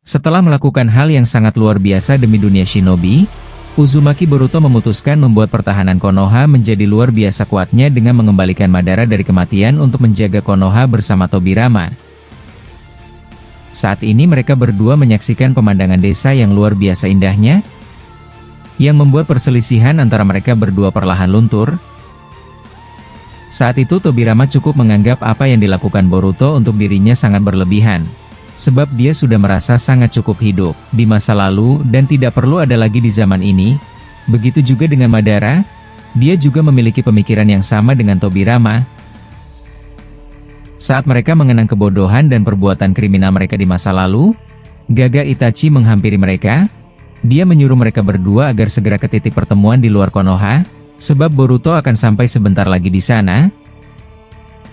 Setelah melakukan hal yang sangat luar biasa demi dunia shinobi, Uzumaki Boruto memutuskan membuat pertahanan Konoha menjadi luar biasa kuatnya dengan mengembalikan Madara dari kematian untuk menjaga Konoha bersama Tobirama. Saat ini mereka berdua menyaksikan pemandangan desa yang luar biasa indahnya, yang membuat perselisihan antara mereka berdua perlahan luntur. Saat itu Tobirama cukup menganggap apa yang dilakukan Boruto untuk dirinya sangat berlebihan. Sebab dia sudah merasa sangat cukup hidup di masa lalu dan tidak perlu ada lagi di zaman ini. Begitu juga dengan Madara, dia juga memiliki pemikiran yang sama dengan Tobirama. Saat mereka mengenang kebodohan dan perbuatan kriminal mereka di masa lalu, Gaga Itachi menghampiri mereka. Dia menyuruh mereka berdua agar segera ke titik pertemuan di luar Konoha, sebab Boruto akan sampai sebentar lagi di sana.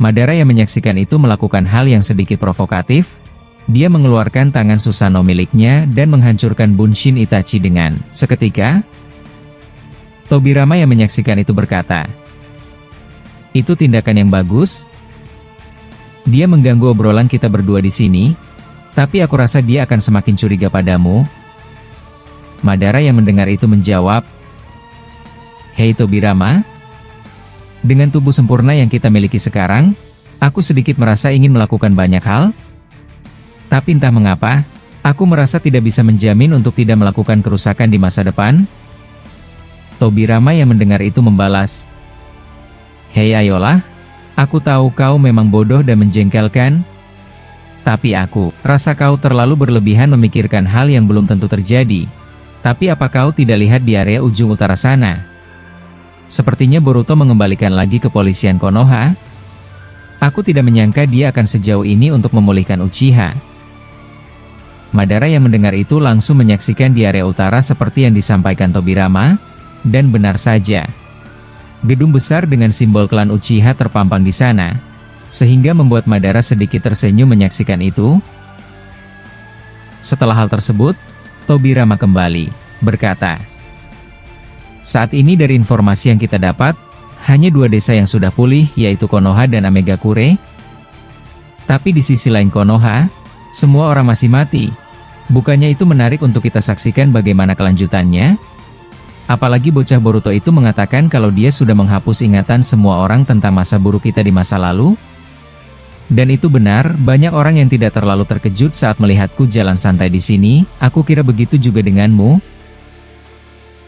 Madara yang menyaksikan itu melakukan hal yang sedikit provokatif. Dia mengeluarkan tangan Susanoo miliknya dan menghancurkan Bunshin Itachi dengan seketika. Tobirama yang menyaksikan itu berkata, "Itu tindakan yang bagus. Dia mengganggu obrolan kita berdua di sini, tapi aku rasa dia akan semakin curiga padamu." Madara yang mendengar itu menjawab, "Hei Tobirama, dengan tubuh sempurna yang kita miliki sekarang, aku sedikit merasa ingin melakukan banyak hal. Tapi entah mengapa, aku merasa tidak bisa menjamin untuk tidak melakukan kerusakan di masa depan." Tobirama yang mendengar itu membalas, "Hei ayolah, aku tahu kau memang bodoh dan menjengkelkan. Tapi aku rasa kau terlalu berlebihan memikirkan hal yang belum tentu terjadi. Tapi apa kau tidak lihat di area ujung utara sana? Sepertinya Boruto mengembalikan lagi kepolisian Konoha. Aku tidak menyangka dia akan sejauh ini untuk memulihkan Uchiha." Madara yang mendengar itu langsung menyaksikan di area utara seperti yang disampaikan Tobirama, dan benar saja. Gedung besar dengan simbol klan Uchiha terpampang di sana, sehingga membuat Madara sedikit tersenyum menyaksikan itu. Setelah hal tersebut, Tobirama kembali berkata, "Saat ini dari informasi yang kita dapat, hanya 2 desa yang sudah pulih, yaitu Konoha dan Amegakure. Tapi di sisi lain Konoha, semua orang masih mati. Bukannya itu menarik untuk kita saksikan bagaimana kelanjutannya? Apalagi bocah Boruto itu mengatakan kalau dia sudah menghapus ingatan semua orang tentang masa buruk kita di masa lalu. Dan itu benar, banyak orang yang tidak terlalu terkejut saat melihatku jalan santai di sini. Aku kira begitu juga denganmu."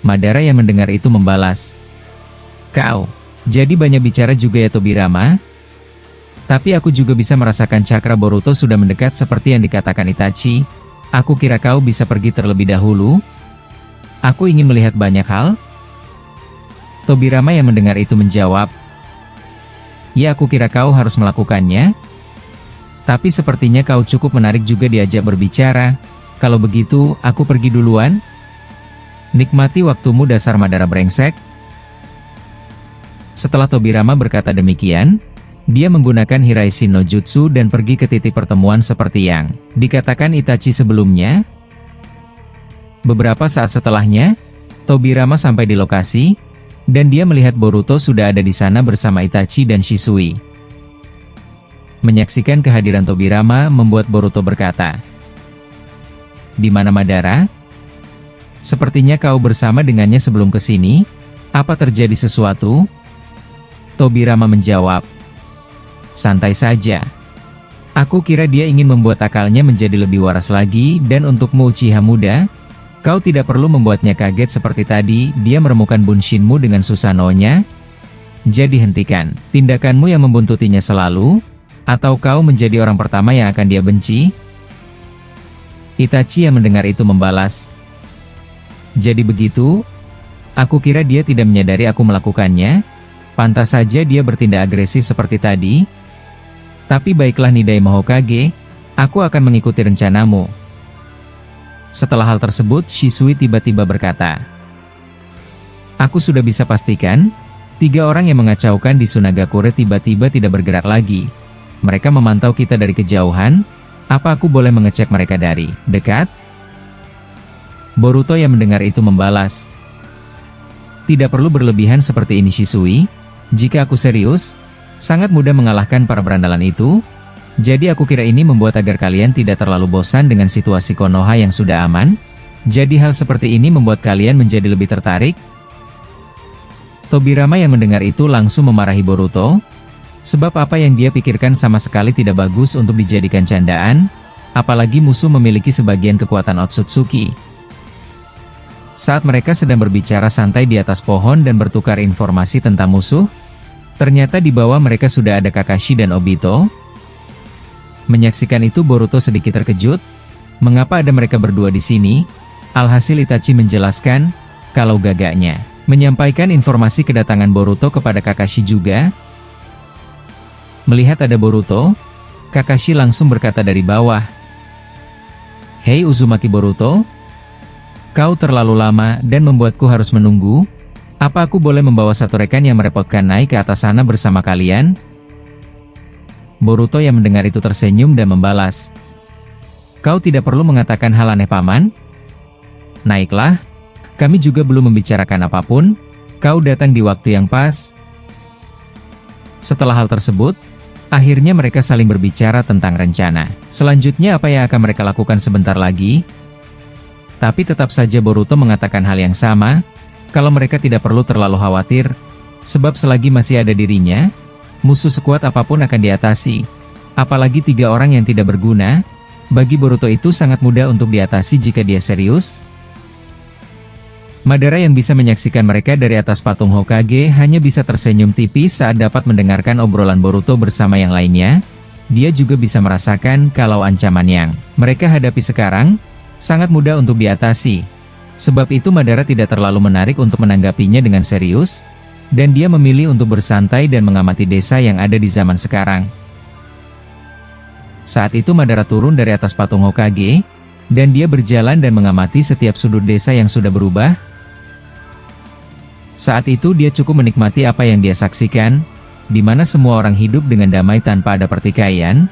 Madara yang mendengar itu membalas, "Kau jadi banyak bicara juga ya Tobirama. Tapi aku juga bisa merasakan cakra Boruto sudah mendekat seperti yang dikatakan Itachi. Aku kira kau bisa pergi terlebih dahulu. Aku ingin melihat banyak hal." Tobirama yang mendengar itu menjawab, "Ya, aku kira kau harus melakukannya. Tapi sepertinya kau cukup menarik juga diajak berbicara. Kalau begitu, aku pergi duluan. Nikmati waktumu dasar Madara brengsek." Setelah Tobirama berkata demikian, dia menggunakan Hiraishin no Jutsu dan pergi ke titik pertemuan seperti yang dikatakan Itachi sebelumnya. Beberapa saat setelahnya, Tobirama sampai di lokasi, dan dia melihat Boruto sudah ada di sana bersama Itachi dan Shisui. Menyaksikan kehadiran Tobirama membuat Boruto berkata, "Di mana Madara? Sepertinya kau bersama dengannya sebelum kesini. Apa terjadi sesuatu?" Tobirama menjawab, "Santai saja. Aku kira dia ingin membuat akalnya menjadi lebih waras lagi dan untukmu Uchiha muda, kau tidak perlu membuatnya kaget seperti tadi dia meremukan Bunshinmu dengan Susanoo-nya. Jadi hentikan tindakanmu yang membuntutinya selalu, atau kau menjadi orang pertama yang akan dia benci." Itachi yang mendengar itu membalas, "Jadi begitu? Aku kira dia tidak menyadari aku melakukannya. Pantas saja dia bertindak agresif seperti tadi. Tapi baiklah Nidai Mahokage, aku akan mengikuti rencanamu." Setelah hal tersebut, Shisui tiba-tiba berkata, "Aku sudah bisa pastikan, 3 orang yang mengacaukan di Sunagakure tiba-tiba tidak bergerak lagi. Mereka memantau kita dari kejauhan. Apa aku boleh mengecek mereka dari dekat?" Boruto yang mendengar itu membalas, "Tidak perlu berlebihan seperti ini Shisui. Jika aku serius, sangat mudah mengalahkan para berandalan itu. Jadi aku kira ini membuat agar kalian tidak terlalu bosan dengan situasi Konoha yang sudah aman? Jadi hal seperti ini membuat kalian menjadi lebih tertarik? Tobirama yang mendengar itu langsung memarahi Boruto, sebab apa yang dia pikirkan sama sekali tidak bagus untuk dijadikan candaan, apalagi musuh memiliki sebagian kekuatan Otsutsuki. Saat mereka sedang berbicara santai di atas pohon dan bertukar informasi tentang musuh, ternyata di bawah mereka sudah ada Kakashi dan Obito. Menyaksikan itu Boruto sedikit terkejut, mengapa ada mereka berdua di sini? Alhasil Itachi menjelaskan, kalau gagaknya menyampaikan informasi kedatangan Boruto kepada Kakashi juga. Melihat ada Boruto, Kakashi langsung berkata dari bawah, "Hei Uzumaki Boruto, kau terlalu lama dan membuatku harus menunggu. Apa aku boleh membawa satu rekan yang merepotkan naik ke atas sana bersama kalian?" Boruto yang mendengar itu tersenyum dan membalas, "Kau tidak perlu mengatakan hal aneh paman. Naiklah, kami juga belum membicarakan apapun, kau datang di waktu yang pas." Setelah hal tersebut, akhirnya mereka saling berbicara tentang rencana selanjutnya apa yang akan mereka lakukan sebentar lagi. Tapi tetap saja Boruto mengatakan hal yang sama, kalau mereka tidak perlu terlalu khawatir, sebab selagi masih ada dirinya, musuh sekuat apapun akan diatasi. Apalagi 3 orang yang tidak berguna, bagi Boruto itu sangat mudah untuk diatasi jika dia serius. Madara yang bisa menyaksikan mereka dari atas patung Hokage hanya bisa tersenyum tipis saat dapat mendengarkan obrolan Boruto bersama yang lainnya. Dia juga bisa merasakan kalau ancaman yang mereka hadapi sekarang sangat mudah untuk diatasi. Sebab itu Madara tidak terlalu menarik untuk menanggapinya dengan serius, dan dia memilih untuk bersantai dan mengamati desa yang ada di zaman sekarang. Saat itu Madara turun dari atas patung Hokage, dan dia berjalan dan mengamati setiap sudut desa yang sudah berubah. Saat itu dia cukup menikmati apa yang dia saksikan, di mana semua orang hidup dengan damai tanpa ada pertikaian.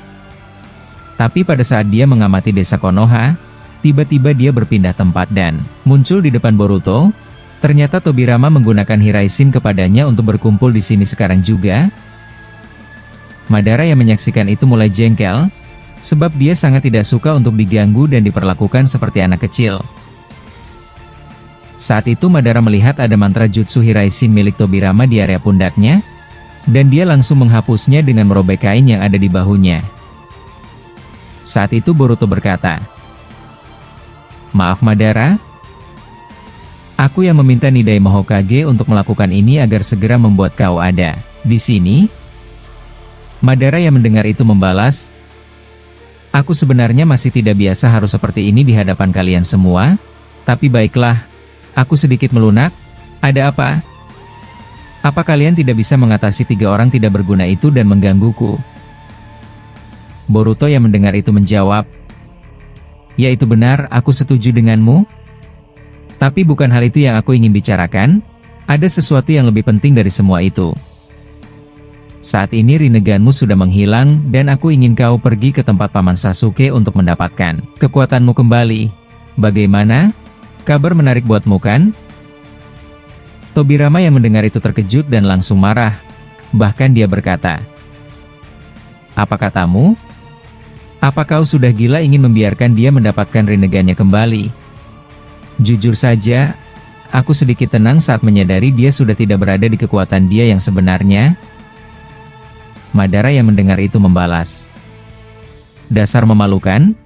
Tapi pada saat dia mengamati desa Konoha, tiba-tiba dia berpindah tempat dan muncul di depan Boruto. Ternyata Tobirama menggunakan Hiraishin kepadanya untuk berkumpul di sini sekarang juga. Madara yang menyaksikan itu mulai jengkel, sebab dia sangat tidak suka untuk diganggu dan diperlakukan seperti anak kecil. Saat itu Madara melihat ada mantra jutsu Hiraishin milik Tobirama di area pundaknya, dan dia langsung menghapusnya dengan merobek kain yang ada di bahunya. Saat itu Boruto berkata, "Maaf Madara, aku yang meminta Nidaima Hokage untuk melakukan ini agar segera membuat kau ada di sini." Madara yang mendengar itu membalas, "Aku sebenarnya masih tidak biasa harus seperti ini di hadapan kalian semua, tapi baiklah, aku sedikit melunak. Ada apa? Apa kalian tidak bisa mengatasi 3 orang tidak berguna itu dan menggangguku?" Boruto yang mendengar itu menjawab, "Ya itu benar, aku setuju denganmu. Tapi bukan hal itu yang aku ingin bicarakan, ada sesuatu yang lebih penting dari semua itu. Saat ini Rinneganmu sudah menghilang dan aku ingin kau pergi ke tempat Paman Sasuke untuk mendapatkan kekuatanmu kembali. Bagaimana? Kabar menarik buatmu kan?" Tobirama yang mendengar itu terkejut dan langsung marah. Bahkan dia berkata, "Apa katamu? Apa kau sudah gila ingin membiarkan dia mendapatkan Rinnegannya kembali?" Jujur saja, aku sedikit tenang saat menyadari dia sudah tidak berada di kekuatan dia yang sebenarnya. Madara yang mendengar itu membalas, "Dasar memalukan.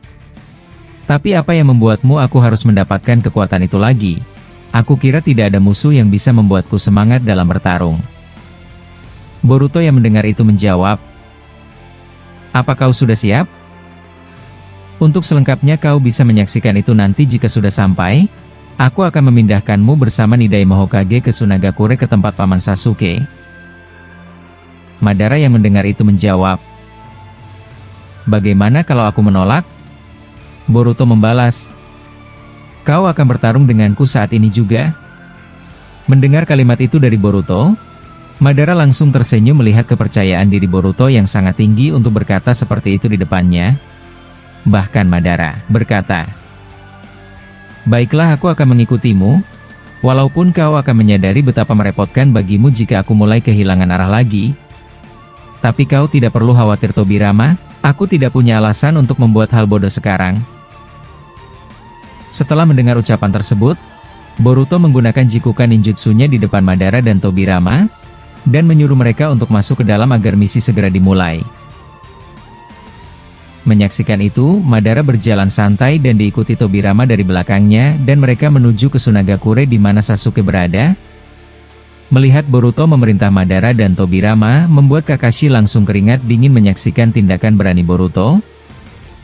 Tapi apa yang membuatmu aku harus mendapatkan kekuatan itu lagi? Aku kira tidak ada musuh yang bisa membuatku semangat dalam bertarung." Boruto yang mendengar itu menjawab, "Apa kau sudah siap? Untuk selengkapnya kau bisa menyaksikan itu nanti jika sudah sampai. Aku akan memindahkanmu bersama Nidaima Hokage ke Sunagakure ke tempat Paman Sasuke." Madara yang mendengar itu menjawab, "Bagaimana kalau aku menolak?" Boruto membalas, "Kau akan bertarung denganku saat ini juga?" Mendengar kalimat itu dari Boruto, Madara langsung tersenyum melihat kepercayaan diri Boruto yang sangat tinggi untuk berkata seperti itu di depannya. Bahkan Madara berkata, "Baiklah, aku akan mengikutimu, walaupun kau akan menyadari betapa merepotkan bagimu jika aku mulai kehilangan arah lagi. Tapi kau tidak perlu khawatir Tobirama, Aku tidak punya alasan untuk membuat hal bodoh sekarang. Setelah mendengar ucapan tersebut, Boruto menggunakan Jikukan ninjutsunya di depan Madara dan Tobirama, dan menyuruh mereka untuk masuk ke dalam agar misi segera dimulai. Menyaksikan itu, Madara berjalan santai dan diikuti Tobirama dari belakangnya dan mereka menuju ke Sunagakure di mana Sasuke berada. Melihat Boruto memerintah Madara dan Tobirama, membuat Kakashi langsung keringat dingin menyaksikan tindakan berani Boruto.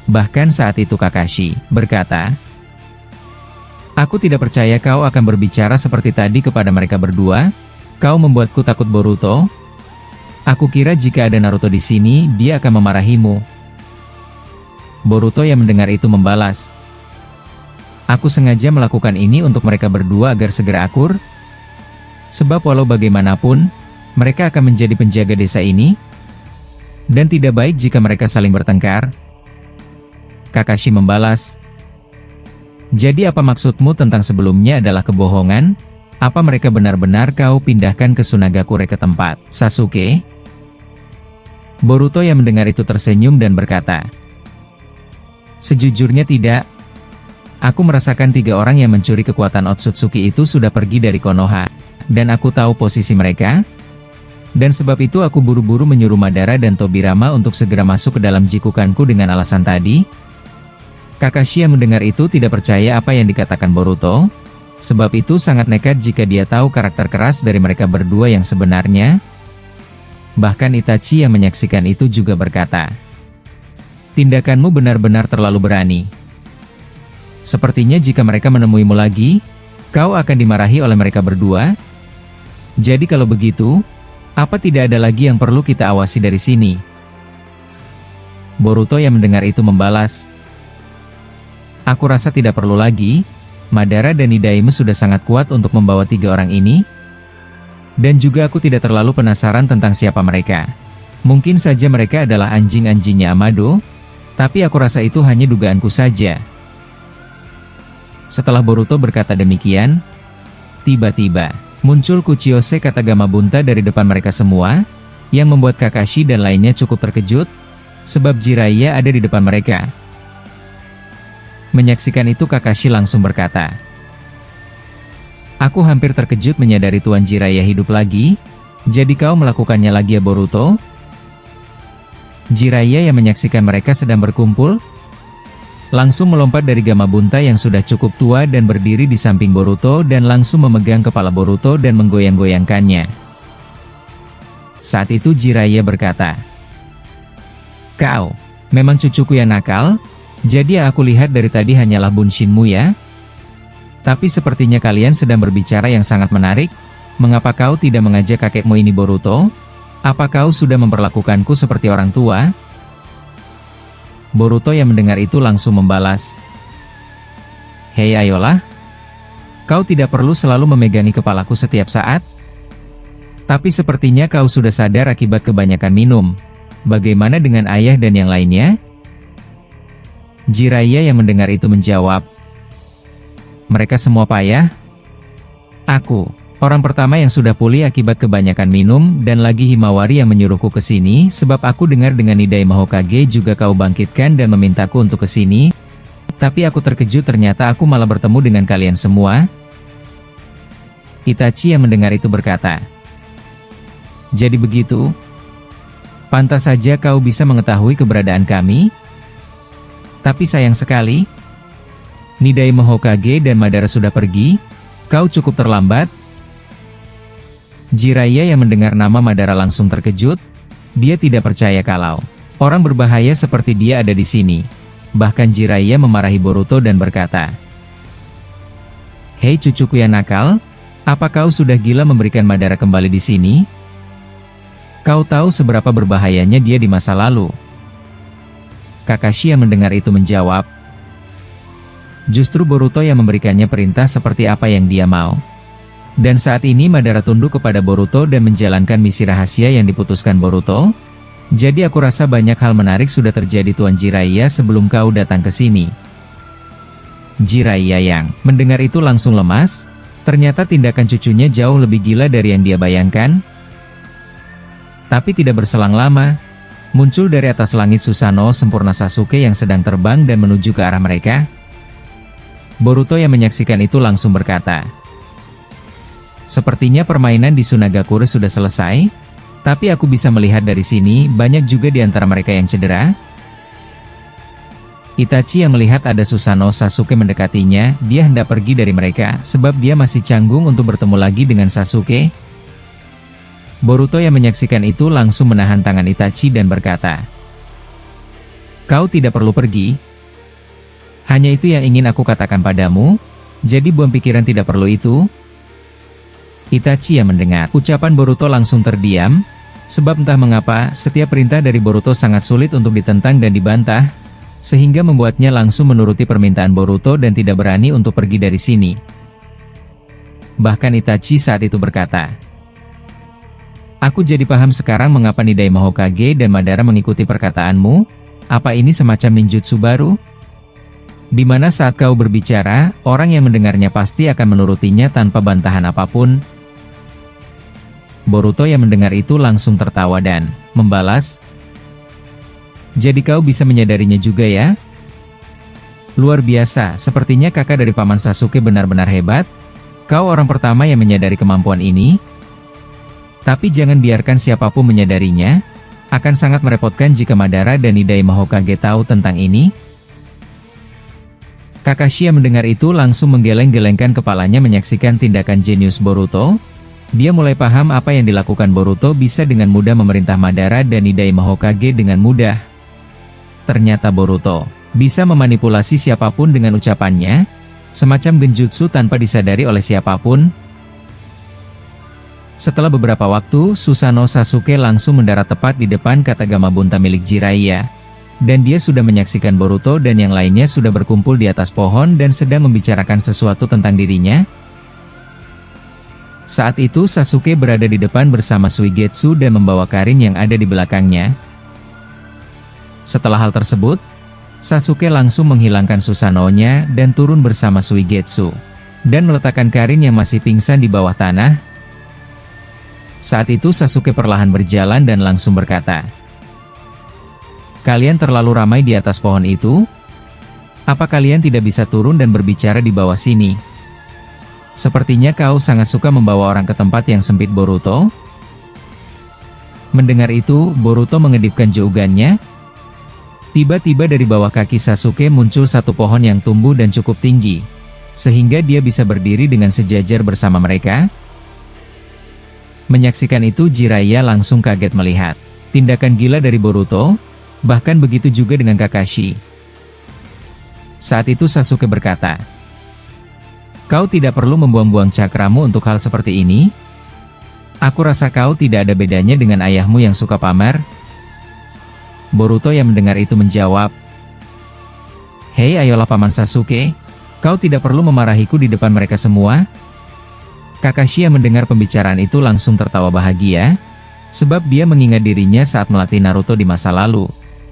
Bahkan saat itu Kakashi berkata, "Aku tidak percaya kau akan berbicara seperti tadi kepada mereka berdua. Kau membuatku takut Boruto. Aku kira jika ada Naruto di sini, dia akan memarahimu." Boruto yang mendengar itu membalas, "Aku sengaja melakukan ini untuk mereka berdua agar segera akur. Sebab walau bagaimanapun, mereka akan menjadi penjaga desa ini. Dan tidak baik jika mereka saling bertengkar." Kakashi membalas, "Jadi apa maksudmu tentang sebelumnya adalah kebohongan? Apa mereka benar-benar kau pindahkan ke Sunagakure ke tempat Sasuke?" Boruto yang mendengar itu tersenyum dan berkata, "Sejujurnya tidak. Aku merasakan 3 orang yang mencuri kekuatan Otsutsuki itu sudah pergi dari Konoha, dan aku tahu posisi mereka. Dan sebab itu aku buru-buru menyuruh Madara dan Tobirama untuk segera masuk ke dalam Jikukanku dengan alasan tadi." Kakashi yang mendengar itu tidak percaya apa yang dikatakan Boruto, sebab itu sangat nekat jika dia tahu karakter keras dari mereka berdua yang sebenarnya. Bahkan Itachi yang menyaksikan itu juga berkata, "Tindakanmu benar-benar terlalu berani. Sepertinya jika mereka menemuimu lagi, kau akan dimarahi oleh mereka berdua. Jadi kalau begitu, apa tidak ada lagi yang perlu kita awasi dari sini?" Boruto yang mendengar itu membalas, "Aku rasa tidak perlu lagi. Madara dan Hidaime sudah sangat kuat untuk membawa 3 orang ini. Dan juga aku tidak terlalu penasaran tentang siapa mereka. Mungkin saja mereka adalah anjing-anjingnya Amado, tapi aku rasa itu hanya dugaanku saja." Setelah Boruto berkata demikian, tiba-tiba muncul Kuchiyose Katagama Bunta dari depan mereka semua, yang membuat Kakashi dan lainnya cukup terkejut, sebab Jiraiya ada di depan mereka. Menyaksikan itu Kakashi langsung berkata, "Aku hampir terkejut menyadari Tuan Jiraiya hidup lagi. Jadi kau melakukannya lagi ya Boruto?" Jiraiya yang menyaksikan mereka sedang berkumpul, langsung melompat dari Gamabunta yang sudah cukup tua dan berdiri di samping Boruto dan langsung memegang kepala Boruto dan menggoyang-goyangkannya. Saat itu Jiraiya berkata, "Kau memang cucuku yang nakal. Jadi yang aku lihat dari tadi hanyalah bunshinmu ya? Tapi sepertinya kalian sedang berbicara yang sangat menarik. Mengapa kau tidak mengajak kakekmu ini Boruto? Apa kau sudah memperlakukanku seperti orang tua?" Boruto yang mendengar itu langsung membalas, "Hei ayolah. Kau tidak perlu selalu memegangi kepalaku setiap saat. Tapi sepertinya kau sudah sadar akibat kebanyakan minum. Bagaimana dengan ayah dan yang lainnya?" Jiraiya yang mendengar itu menjawab, "Mereka semua payah. Aku, orang pertama yang sudah pulih akibat kebanyakan minum dan lagi Himawari yang menyuruhku ke sini sebab aku dengar dengan Hidaime Hokage juga kau bangkitkan dan memintaku untuk ke sini. Tapi aku terkejut ternyata aku malah bertemu dengan kalian semua." Itachi yang mendengar itu berkata, "Jadi begitu? Pantas saja kau bisa mengetahui keberadaan kami. Tapi sayang sekali, Hidaime Hokage dan Madara sudah pergi, kau cukup terlambat." Jiraiya yang mendengar nama Madara langsung terkejut. Dia tidak percaya kalau orang berbahaya seperti dia ada di sini. Bahkan Jiraiya memarahi Boruto dan berkata, "Hei cucuku yang nakal, apa kau sudah gila memberikan Madara kembali di sini? Kau tahu seberapa berbahayanya dia di masa lalu?" Kakashi yang mendengar itu menjawab, "Justru Boruto yang memberikannya perintah seperti apa yang dia mau. Dan saat ini Madara tunduk kepada Boruto dan menjalankan misi rahasia yang diputuskan Boruto. Jadi aku rasa banyak hal menarik sudah terjadi Tuan Jiraiya sebelum kau datang ke sini." Jiraiya yang mendengar itu langsung lemas. Ternyata tindakan cucunya jauh lebih gila dari yang dia bayangkan. Tapi tidak berselang lama, Muncul dari atas langit Susanoo sempurna Sasuke yang sedang terbang dan menuju ke arah mereka. Boruto yang menyaksikan itu langsung berkata, "Sepertinya permainan di Sunagakure sudah selesai, tapi aku bisa melihat dari sini banyak juga di antara mereka yang cedera." Itachi yang melihat ada Susanoo Sasuke mendekatinya, dia hendak pergi dari mereka sebab dia masih canggung untuk bertemu lagi dengan Sasuke. Boruto yang menyaksikan itu langsung menahan tangan Itachi dan berkata, "Kau tidak perlu pergi. Hanya itu yang ingin aku katakan padamu, jadi buang pikiran tidak perlu itu." Itachi yang mendengar ucapan Boruto langsung terdiam, sebab entah mengapa setiap perintah dari Boruto sangat sulit untuk ditentang dan dibantah, sehingga membuatnya langsung menuruti permintaan Boruto dan tidak berani untuk pergi dari sini. Bahkan Itachi saat itu berkata, "Aku jadi paham sekarang mengapa Nidaima Hokage dan Madara mengikuti perkataanmu. Apa ini semacam ninjutsu baru? Di mana saat kau berbicara, orang yang mendengarnya pasti akan menurutinya tanpa bantahan apapun." Boruto yang mendengar itu langsung tertawa dan membalas, "Jadi kau bisa menyadarinya juga ya? Luar biasa, sepertinya kakak dari Paman Sasuke benar-benar hebat. Kau orang pertama yang menyadari kemampuan ini. Tapi jangan biarkan siapapun menyadarinya. Akan sangat merepotkan jika Madara dan Nidaima Hokage tahu tentang ini." Kakashi yang mendengar itu langsung menggeleng-gelengkan kepalanya menyaksikan tindakan jenius Boruto. Dia mulai paham apa yang dilakukan Boruto bisa dengan mudah memerintah Madara dan Nidaima Hokage dengan mudah. Ternyata Boruto bisa memanipulasi siapapun dengan ucapannya, semacam genjutsu tanpa disadari oleh siapapun. Setelah beberapa waktu, Susanoo Sasuke langsung mendarat tepat di depan Katagama Bunta milik Jiraiya. Dan dia sudah menyaksikan Boruto dan yang lainnya sudah berkumpul di atas pohon dan sedang membicarakan sesuatu tentang dirinya. Saat itu Sasuke berada di depan bersama Suigetsu dan membawa Karin yang ada di belakangnya. Setelah hal tersebut, Sasuke langsung menghilangkan Susanoo-nya dan turun bersama Suigetsu, dan meletakkan Karin yang masih pingsan di bawah tanah. Saat itu Sasuke perlahan berjalan dan langsung berkata, "Kalian terlalu ramai di atas pohon itu. Apa kalian tidak bisa turun dan berbicara di bawah sini? Sepertinya kau sangat suka membawa orang ke tempat yang sempit, Boruto." Mendengar itu, Boruto mengedipkan jaugannya. Tiba-tiba dari bawah kaki Sasuke muncul satu pohon yang tumbuh dan cukup tinggi, sehingga dia bisa berdiri dengan sejajar bersama mereka. Menyaksikan itu Jiraiya langsung kaget melihat tindakan gila dari Boruto, bahkan begitu juga dengan Kakashi. Saat itu Sasuke berkata, "Kau tidak perlu membuang-buang cakramu untuk hal seperti ini. Aku rasa kau tidak ada bedanya dengan ayahmu yang suka pamer." Boruto yang mendengar itu menjawab, "Hei ayolah Paman Sasuke, kau tidak perlu memarahiku di depan mereka semua." Kakashi yang mendengar pembicaraan itu langsung tertawa bahagia, sebab dia mengingat dirinya saat melatih Naruto di masa lalu,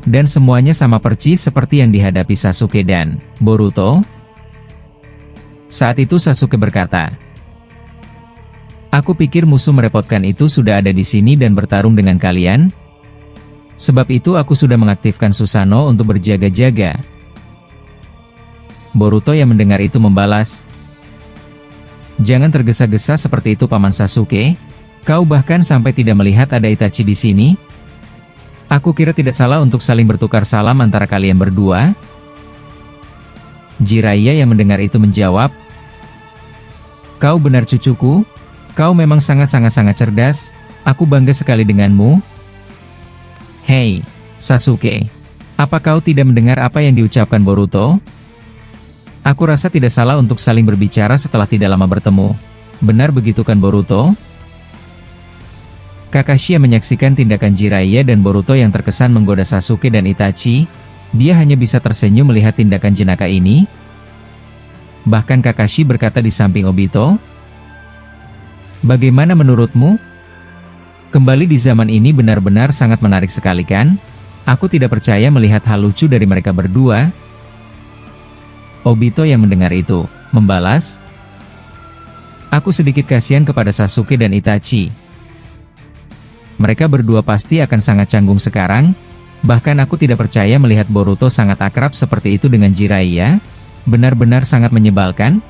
dan semuanya sama percis seperti yang dihadapi Sasuke dan Boruto. Saat itu Sasuke berkata, "Aku pikir musuh merepotkan itu sudah ada di sini dan bertarung dengan kalian. Sebab itu aku sudah mengaktifkan Susanoo untuk berjaga-jaga." Boruto yang mendengar itu membalas, "Jangan tergesa-gesa seperti itu Paman Sasuke. Kau bahkan sampai tidak melihat ada Itachi di sini. Aku kira tidak salah untuk saling bertukar salam antara kalian berdua." Jiraiya yang mendengar itu menjawab, "Kau benar cucuku. Kau memang sangat-sangat cerdas. Aku bangga sekali denganmu." "Hei, Sasuke. Apa kau tidak mendengar apa yang diucapkan Boruto? Aku rasa tidak salah untuk saling berbicara setelah tidak lama bertemu. Benar begitu kan Boruto?" Kakashi yang menyaksikan tindakan Jiraiya dan Boruto yang terkesan menggoda Sasuke dan Itachi, dia hanya bisa tersenyum melihat tindakan jenaka ini. Bahkan Kakashi berkata di samping Obito, "Bagaimana menurutmu? Kembali di zaman ini benar-benar sangat menarik sekali kan? Aku tidak percaya melihat hal lucu dari mereka berdua." Obito yang mendengar itu membalas, "Aku sedikit kasihan kepada Sasuke dan Itachi. Mereka berdua pasti akan sangat canggung sekarang. Bahkan aku tidak percaya melihat Boruto sangat akrab seperti itu dengan Jiraiya. Benar-benar sangat menyebalkan.